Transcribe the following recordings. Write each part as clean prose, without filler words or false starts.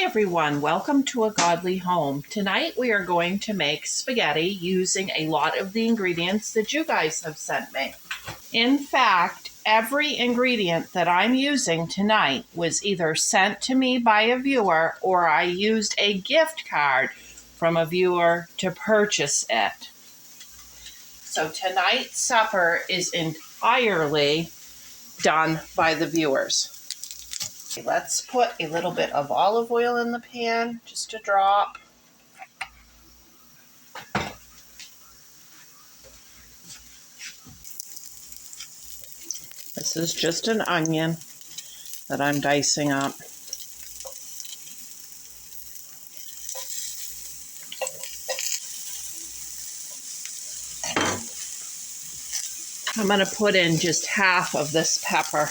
everyone, welcome to A Godly Home. Tonight we are going to make spaghetti using a lot of the ingredients that you guys have sent me. In fact, every ingredient that I'm using tonight was either sent to me by a viewer or I used a gift card from a viewer to purchase it. So tonight's supper is entirely done by the viewers. Let's put a little bit of olive oil in the pan, just a drop. This is just an onion that I'm dicing up. I'm going to put in just half of this pepper.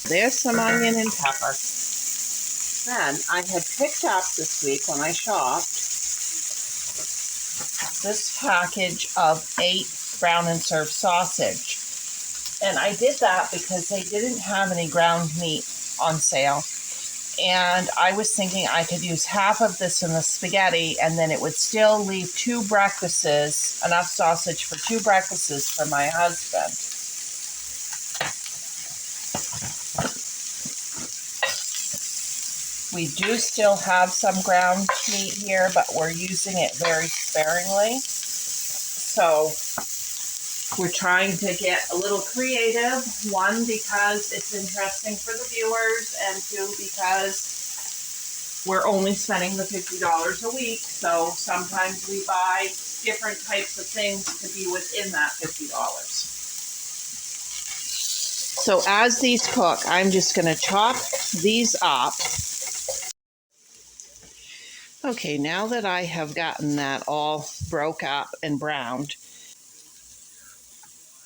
There's some onion and pepper. Then I had picked up this week when I shopped this package of 8 brown and serve sausage. And I did that because they didn't have any ground meat on sale. And I was thinking I could use half of this in the spaghetti and then it would still leave 2 breakfasts, enough sausage for 2 breakfasts for my husband. We do still have some ground meat here, but we're using it very sparingly. So we're trying to get a little creative. 1, because it's interesting for the viewers, and 2, because we're only spending the $50 a week. So sometimes we buy different types of things to be within that $50. So as these cook, I'm just going to chop these up. Okay, now that I have gotten that all broke up and browned,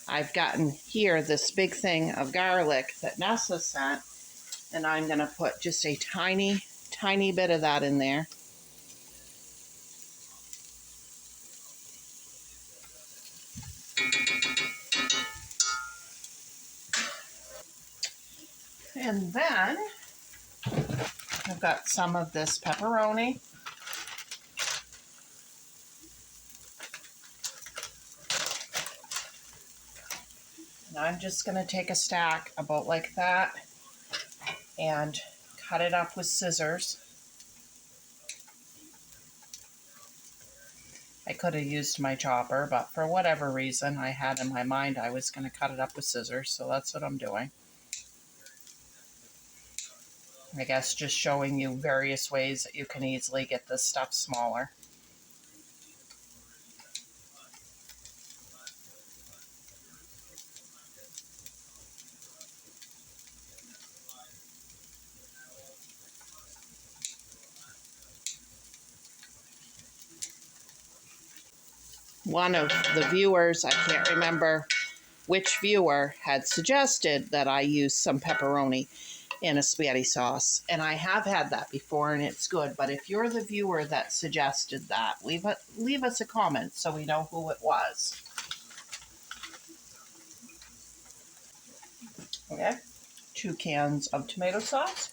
I've gotten here this big thing of garlic that Nessa sent, and I'm going to put just a tiny, tiny bit of that in there. And then I've got some of this pepperoni. And I'm just going to take a stack about like that and cut it up with scissors. I could have used my chopper, but for whatever reason I had in my mind I was going to cut it up with scissors, so that's what I'm doing. I guess just showing you various ways that you can easily get this stuff smaller. One of the viewers, I can't remember which viewer, had suggested that I use some pepperoni in a spaghetti sauce. And I have had that before and it's good. But if you're the viewer that suggested that, leave us a comment so we know who it was. Okay, 2 cans of tomato sauce.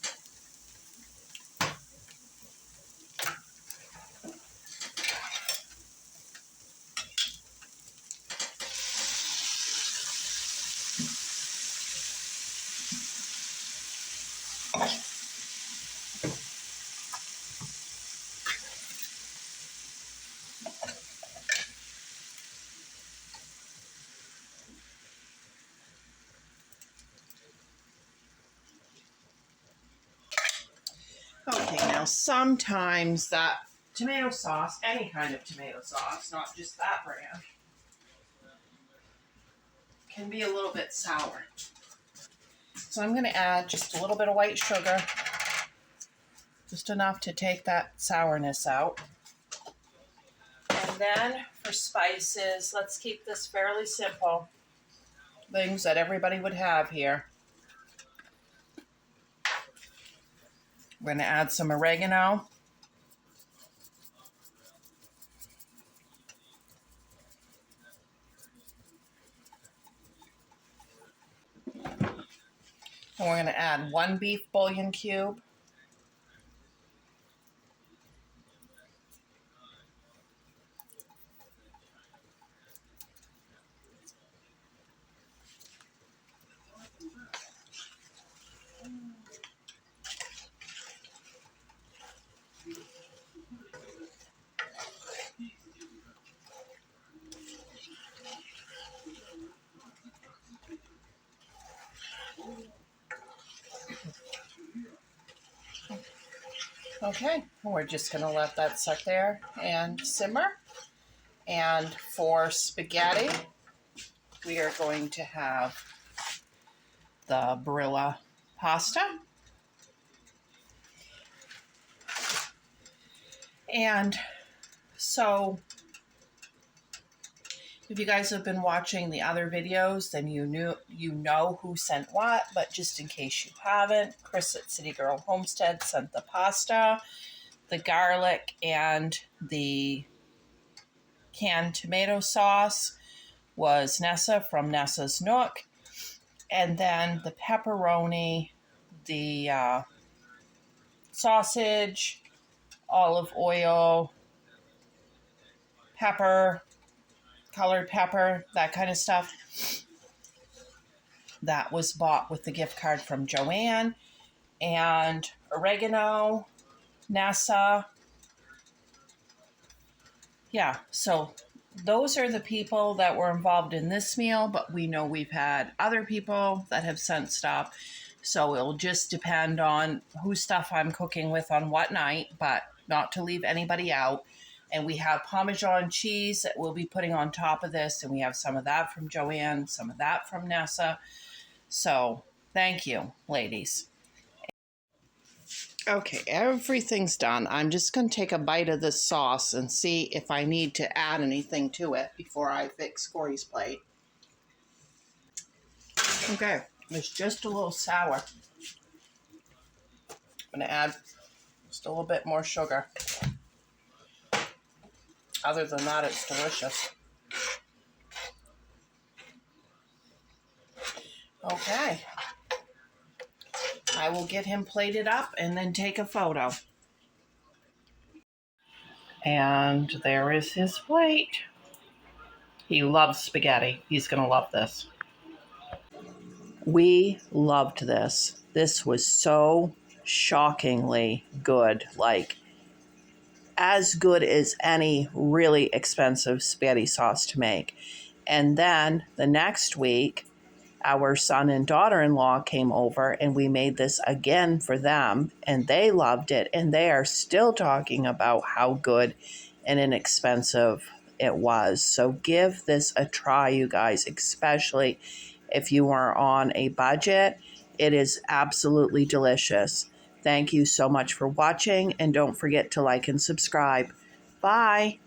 Okay, now sometimes that tomato sauce, any kind of tomato sauce, not just that brand, can be a little bit sour. So I'm going to add just a little bit of white sugar, just enough to take that sourness out. And then for spices, let's keep this fairly simple. Things that everybody would have here. We're going to add some oregano. And we're going to add 1 beef bouillon cube. Okay, we're just going to let that sit there and simmer. And for spaghetti, we are going to have the Barilla pasta. And so if you guys have been watching the other videos, then you know who sent what, but just in case you haven't, Chris at City Girl Homestead sent the pasta, the garlic, and the canned tomato sauce was Nessa from Nessa's Nook. And then the pepperoni, the sausage, olive oil, pepper, colored pepper, that kind of stuff. That was bought with the gift card from Joanne. And oregano, Nessa. Yeah, so those are the people that were involved in this meal, but we know we've had other people that have sent stuff. So it'll just depend on whose stuff I'm cooking with on what night, but not to leave anybody out. And we have Parmesan cheese that we'll be putting on top of this. And we have some of that from Joanne, some of that from Nessa. So thank you, ladies. Okay, everything's done. I'm just going to take a bite of this sauce and see if I need to add anything to it before I fix Corey's plate. Okay, it's just a little sour. I'm going to add just a little bit more sugar. Other than that, it's delicious. Okay. I will get him plated up and then take a photo. And there is his plate. He loves spaghetti. He's going to love this. We loved this. This was so shockingly good. Like, as good as any really expensive spaghetti sauce to make. And then the next week, our son and daughter-in-law came over and we made this again for them and they loved it. And they are still talking about how good and inexpensive it was. So give this a try, you guys, especially if you are on a budget. It is absolutely delicious. Thank you so much for watching and don't forget to like and subscribe. Bye.